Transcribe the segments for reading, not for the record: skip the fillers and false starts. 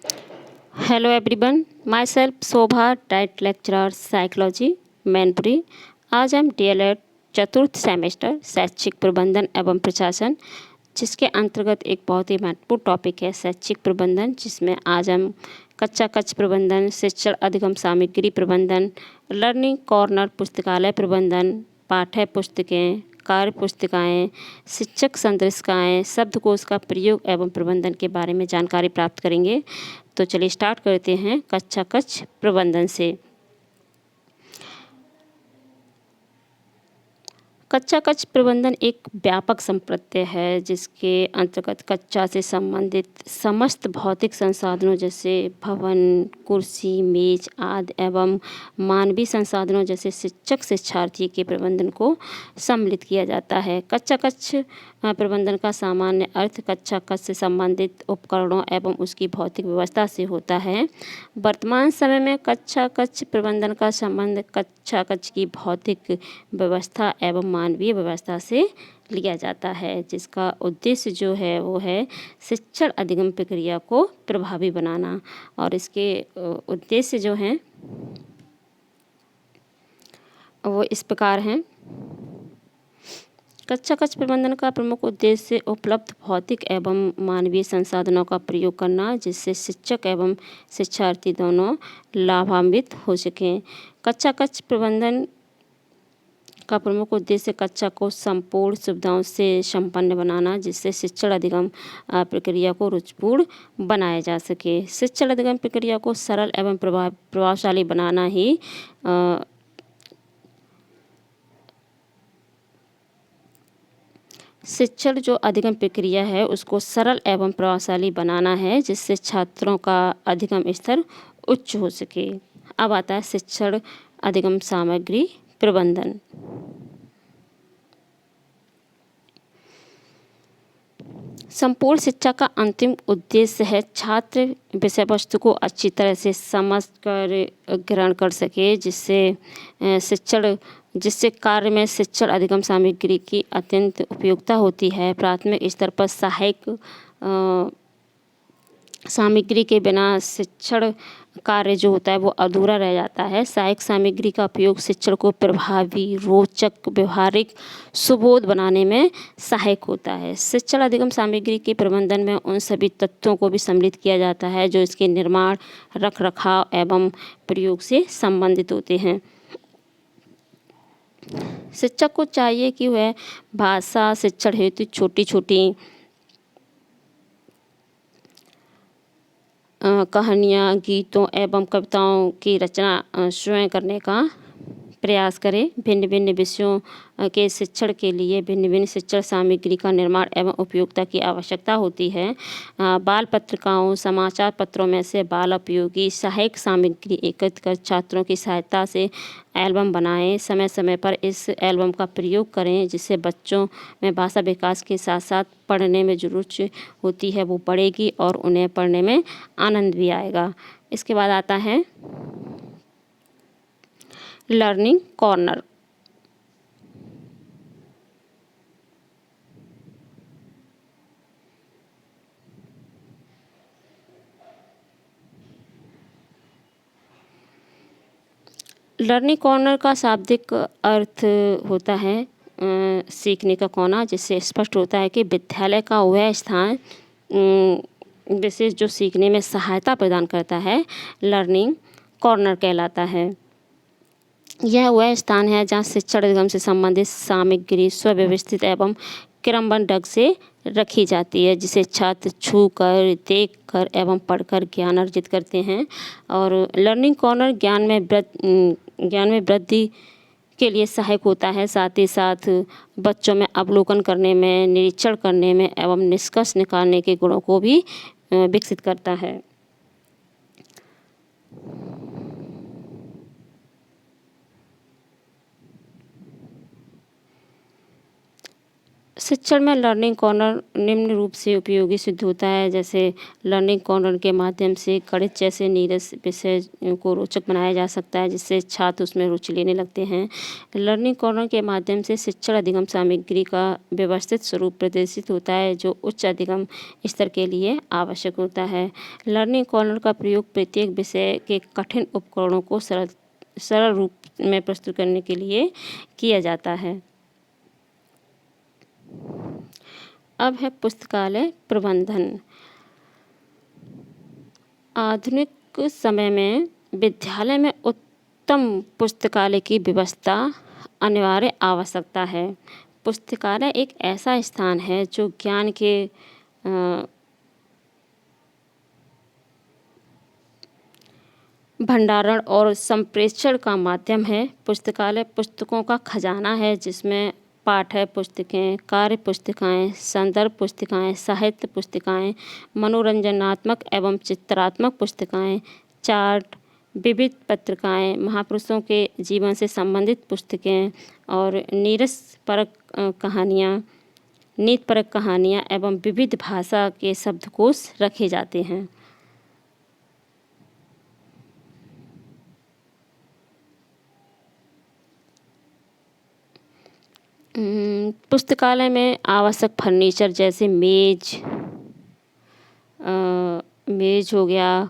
Hello everyone, myself शोभा diet lecturer psychology Mainpuri. आज हम DElEd चतुर्थ सेमेस्टर शैक्षिक प्रबंधन एवं प्रशासन, जिसके अंतर्गत एक बहुत ही महत्वपूर्ण टॉपिक है शैक्षिक प्रबंधन, जिसमें आज हम कच्चा कच्च प्रबंधन, शिक्षण अधिगम सामग्री प्रबंधन, लर्निंग कॉर्नर पुस्तकालय प्रबंधन, पाठ्य पुस्तकें, कार्य पुस्तिकाएँ, शिक्षक संदेशिकाएँ, शब्दकोश का प्रयोग एवं प्रबंधन के बारे में जानकारी प्राप्त करेंगे। तो चलिए स्टार्ट करते हैं कच्चा कच्च प्रबंधन से। कच्चा कच्च प्रबंधन एक व्यापक संप्रत्यय है, जिसके अंतर्गत कच्चा से संबंधित समस्त भौतिक संसाधनों जैसे भवन, कुर्सी, मेज आदि एवं मानवीय संसाधनों जैसे शिक्षक शिक्षार्थी के प्रबंधन को सम्मिलित किया जाता है। कच्चा कच्च प्रबंधन का सामान्य अर्थ कच्चा कच्च से संबंधित उपकरणों एवं उसकी भौतिक व्यवस्था से होता है। वर्तमान समय में कच्चा कच्च प्रबंधन का संबंध कच्चा कच्च की भौतिक व्यवस्था एवं मानवीय व्यवस्था से लिया जाता है, जिसका उद्देश्य जो है वो है शिक्षण अधिगम प्रक्रिया को प्रभावी बनाना। और इसके उद्देश्य जो हैं वो इस प्रकार हैं। कच्चा कच्च प्रबंधन का प्रमुख उद्देश्य उपलब्ध भौतिक एवं मानवीय संसाधनों का प्रयोग करना, जिससे शिक्षक एवं शिक्षार्थी दोनों लाभान्वित हो सकें। कच्चा कच्च प्रबंधन का प्रमुख उद्देश्य कक्षा को संपूर्ण सुविधाओं से संपन्न बनाना, जिससे शिक्षण अधिगम प्रक्रिया को रुचिपूर्ण बनाया जा सके। शिक्षण अधिगम प्रक्रिया को सरल एवं प्रभावशाली बनाना ही शिक्षण जो अधिगम प्रक्रिया है उसको सरल एवं प्रभावशाली बनाना है, जिससे छात्रों का अधिगम स्तर उच्च हो सके। अब आता है शिक्षण अधिगम सामग्री प्रबंधन। संपूर्ण शिक्षा का अंतिम उद्देश्य है छात्र विषय वस्तु को अच्छी तरह से समझकर ग्रहण कर सके, जिससे कार्य में शिक्षण अधिगम सामग्री की अत्यंत उपयोगिता होती है। प्राथमिक स्तर पर सहायक सामग्री के बिना शिक्षण कार्य जो होता है वो अधूरा रह जाता है। सहायक सामग्री का उपयोग शिक्षण को प्रभावी, रोचक, व्यवहारिक, सुबोध बनाने में सहायक होता है। शिक्षण अधिगम सामग्री के प्रबंधन में उन सभी तत्वों को भी सम्मिलित किया जाता है जो इसके निर्माण, रख रखाव एवं प्रयोग से संबंधित होते हैं। शिक्षक को चाहिए कि वह भाषा शिक्षण हेतु छोटी छोटी कहानियाँ, गीतों एवं कविताओं की रचना स्वयं करने का प्रयास करें। भिन्न भिन्न विषयों के शिक्षण के लिए भिन्न भिन्न शिक्षण सामग्री का निर्माण एवं उपयोगिता की आवश्यकता होती है। बाल पत्रिकाओं, समाचार पत्रों में से बाल उपयोगी सहायक सामग्री एकत्र कर छात्रों की सहायता से एल्बम बनाएं। समय समय पर इस एल्बम का प्रयोग करें, जिससे बच्चों में भाषा विकास के साथ साथ पढ़ने में जो रुचि होती है वो बढ़ेगी और उन्हें पढ़ने में आनंद भी आएगा। इसके बाद आता है लर्निंग कॉर्नर। लर्निंग कॉर्नर का शाब्दिक अर्थ होता है सीखने का कोना, जिससे स्पष्ट होता है कि विद्यालय का वह स्थान विशेष जो सीखने में सहायता प्रदान करता है, लर्निंग कॉर्नर कहलाता है। यह वह स्थान है जहाँ शिक्षण अधिगम से संबंधित सामग्री सुव्यवस्थित एवं क्रमबद्ध ढंग से रखी जाती है, जिसे छात्र छूकर, देखकर एवं पढ़कर ज्ञान अर्जित करते हैं। और लर्निंग कॉर्नर ज्ञान में वृद्धि के लिए सहायक होता है, साथ ही साथ बच्चों में अवलोकन करने में, निरीक्षण करने में एवं निष्कर्ष निकालने के गुणों को भी विकसित करता है। शिक्षण में लर्निंग कॉर्नर निम्न रूप से उपयोगी सिद्ध होता है। जैसे लर्निंग कॉर्नर के माध्यम से गणित जैसे नीरस विषय को रोचक बनाया जा सकता है, जिससे छात्र उसमें रुचि लेने लगते हैं। लर्निंग कॉर्नर के माध्यम से शिक्षण अधिगम सामग्री का व्यवस्थित स्वरूप प्रदर्शित होता है, जो उच्च अधिगम स्तर के लिए आवश्यक होता है। लर्निंग कॉर्नर का प्रयोग प्रत्येक विषय के कठिन उपकरणों को सरल रूप में प्रस्तुत करने के लिए किया जाता है। अब है पुस्तकालय प्रबंधन। आधुनिक समय में विद्यालय में उत्तम पुस्तकालय की व्यवस्था अनिवार्य आवश्यकता है। पुस्तकालय एक ऐसा स्थान है जो ज्ञान के भंडारण और संप्रेषण का माध्यम है। पुस्तकालय पुस्तकों का खजाना है, जिसमें पाठ्य पुस्तकें, कार्य पुस्तिकाएँ, संदर्भ पुस्तिकाएँ, साहित्य पुस्तिकाएँ, मनोरंजनात्मक एवं चित्रात्मक पुस्तिकाएँ, चार्ट, विविध पत्रिकाएँ, महापुरुषों के जीवन से संबंधित पुस्तकें और नीतिपरक कहानियाँ एवं विविध भाषा के शब्दकोश रखे जाते हैं। पुस्तकालय में आवश्यक फर्नीचर जैसे मेज हो गया,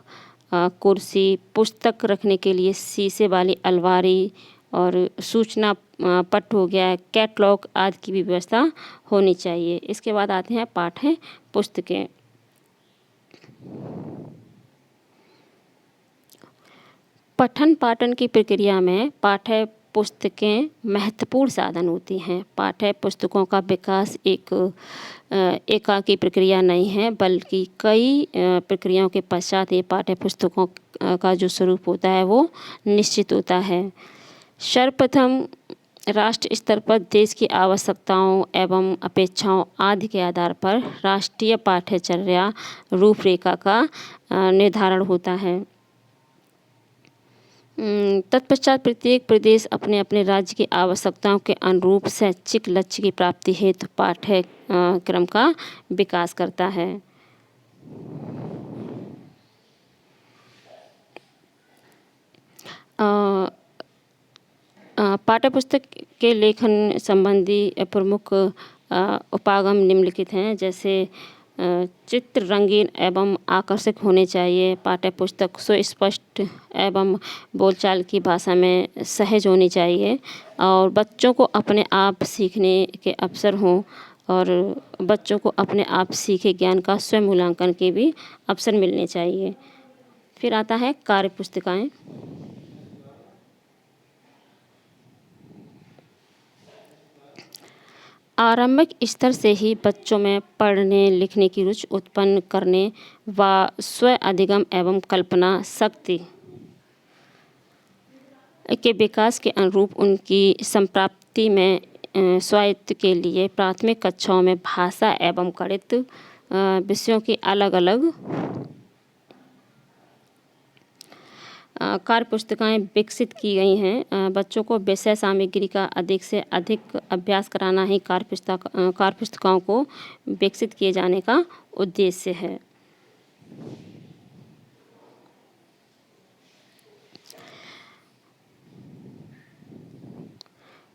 कुर्सी, पुस्तक रखने के लिए शीशे वाली अलमारी और सूचना पट हो गया, कैटलॉग आदि की भी व्यवस्था होनी चाहिए। इसके बाद आते हैं पाठ्य पुस्तकें। पठन पाठन की प्रक्रिया में पाठ्य पुस्तकें महत्वपूर्ण साधन होती हैं। पाठ्य पुस्तकों का विकास एक एकाकी प्रक्रिया नहीं है, बल्कि कई प्रक्रियाओं के पश्चात ये पाठ्य पुस्तकों का जो स्वरूप होता है वो निश्चित होता है। सर्वप्रथम राष्ट्र स्तर पर देश की आवश्यकताओं एवं अपेक्षाओं आदि के आधार पर राष्ट्रीय पाठ्यचर्या रूपरेखा का निर्धारण होता है। तत्पश्चात प्रत्येक प्रदेश अपने अपने राज्य की आवश्यकताओं के अनुरूप शैक्षिक लक्ष्य की प्राप्ति हेतु पाठ्यक्रम का विकास करता है। पाठ्यपुस्तक के लेखन संबंधी प्रमुख उपागम निम्नलिखित हैं। जैसे चित्र रंगीन एवं आकर्षक होने चाहिए। पाठ्यपुस्तक सुस्पष्ट एवं बोलचाल की भाषा में सहज होनी चाहिए और बच्चों को अपने आप सीखने के अवसर हों और बच्चों को अपने आप सीखे ज्ञान का स्वयं मूल्यांकन के भी अवसर मिलने चाहिए। फिर आता है कार्य पुस्तिकाएँ। आरंभिक स्तर से ही बच्चों में पढ़ने लिखने की रुचि उत्पन्न करने व स्व अधिगम एवं कल्पना शक्ति के विकास के अनुरूप उनकी संप्राप्ति में स्वायत्त के लिए प्राथमिक कक्षाओं में भाषा एवं गणित विषयों की अलग अलग कार्य पुस्तिकाएँ विकसित की गई हैं। बच्चों को विषय सामग्री का अधिक से अधिक अभ्यास कराना ही कार्य पुस्तिकाओं को विकसित किए जाने का उद्देश्य है।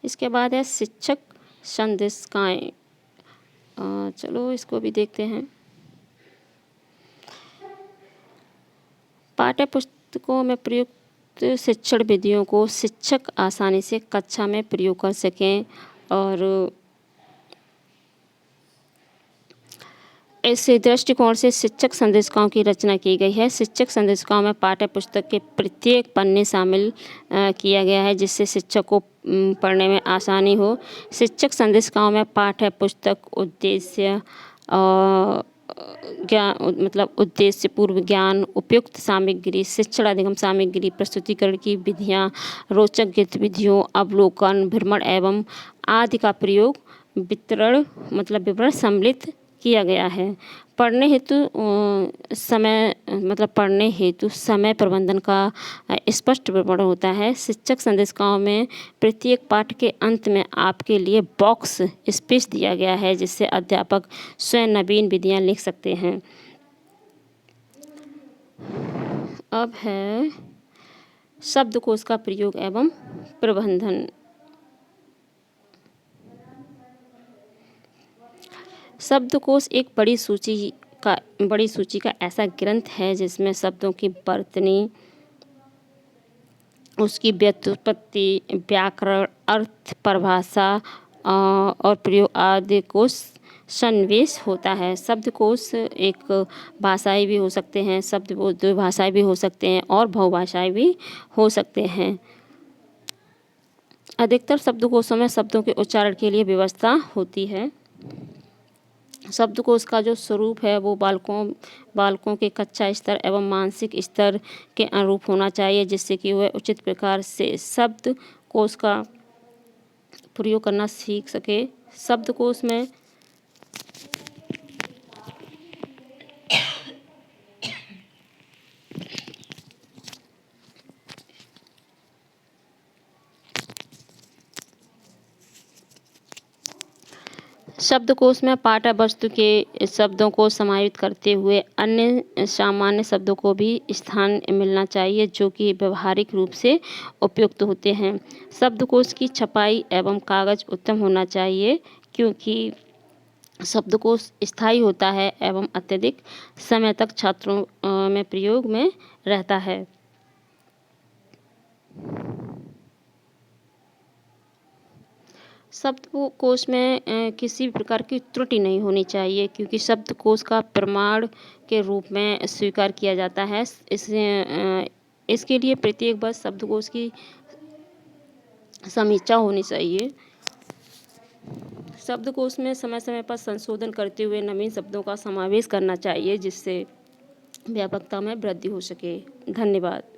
इसके बाद है शिक्षक संदेशिकाएँ। चलो इसको भी देखते हैं। पाठ्य पुस्तकों में प्रयुक्त शिक्षण विधियों को शिक्षक आसानी से कक्षा में प्रयोग कर सकें और इस दृष्टिकोण से शिक्षक संदेशिकाओं की रचना की गई है। शिक्षक संदेशिकाओं में पाठ्य पुस्तक के प्रत्येक पन्ने शामिल किया गया है, जिससे शिक्षक को पढ़ने में आसानी हो। शिक्षक संदेशिकाओं में पाठ्य पुस्तक उद्देश्य उद्देश्य पूर्व ज्ञान, उपयुक्त सामग्री, शिक्षण अधिगम सामग्री, प्रस्तुतिकरण की विधियाँ, रोचक गतिविधियों, अवलोकन, भ्रमण एवं आदि का प्रयोग विवरण सम्मिलित किया गया है। पढ़ने हेतु पढ़ने हेतु समय प्रबंधन का स्पष्ट विवरण होता है। शिक्षक संदेशिकाओं में प्रत्येक पाठ के अंत में आपके लिए बॉक्स स्पेस दिया गया है, जिससे अध्यापक स्वयं नवीन विधियाँ लिख सकते हैं। अब है शब्दकोश का प्रयोग एवं प्रबंधन। शब्दकोश एक बड़ी सूची का ऐसा ग्रंथ है जिसमें शब्दों की वर्तनी, उसकी व्युत्पत्ति, व्याकरण, अर्थ, परिभाषा और प्रयोग आदि को सन्निवेश होता है। शब्दकोश एक भाषाई भी हो सकते हैं, शब्द वो द्विभाषाई भी हो सकते हैं और बहुभाषाई भी हो सकते हैं। अधिकतर शब्दकोशों में शब्दों के उच्चारण के लिए व्यवस्था होती है। शब्दकोश का जो स्वरूप है वो बालकों के कक्षा स्तर एवं मानसिक स्तर के अनुरूप होना चाहिए, जिससे कि वह उचित प्रकार से शब्दकोश का प्रयोग करना सीख सके। शब्दकोश में शब्दकोश में पाठ्य वस्तु के शब्दों को समाहित करते हुए अन्य सामान्य शब्दों को भी स्थान मिलना चाहिए, जो कि व्यवहारिक रूप से उपयुक्त होते हैं। शब्दकोश की छपाई एवं कागज उत्तम होना चाहिए, क्योंकि शब्दकोश स्थायी होता है एवं अत्यधिक समय तक छात्रों में प्रयोग में रहता है। शब्दकोश में किसी भी प्रकार की त्रुटि नहीं होनी चाहिए, क्योंकि शब्दकोश का प्रमाण के रूप में स्वीकार किया जाता है। इसके लिए प्रत्येक वर्ष शब्दकोश की समीक्षा होनी चाहिए। शब्दकोश में समय समय पर संशोधन करते हुए नवीन शब्दों का समावेश करना चाहिए, जिससे व्यापकता में वृद्धि हो सके। धन्यवाद।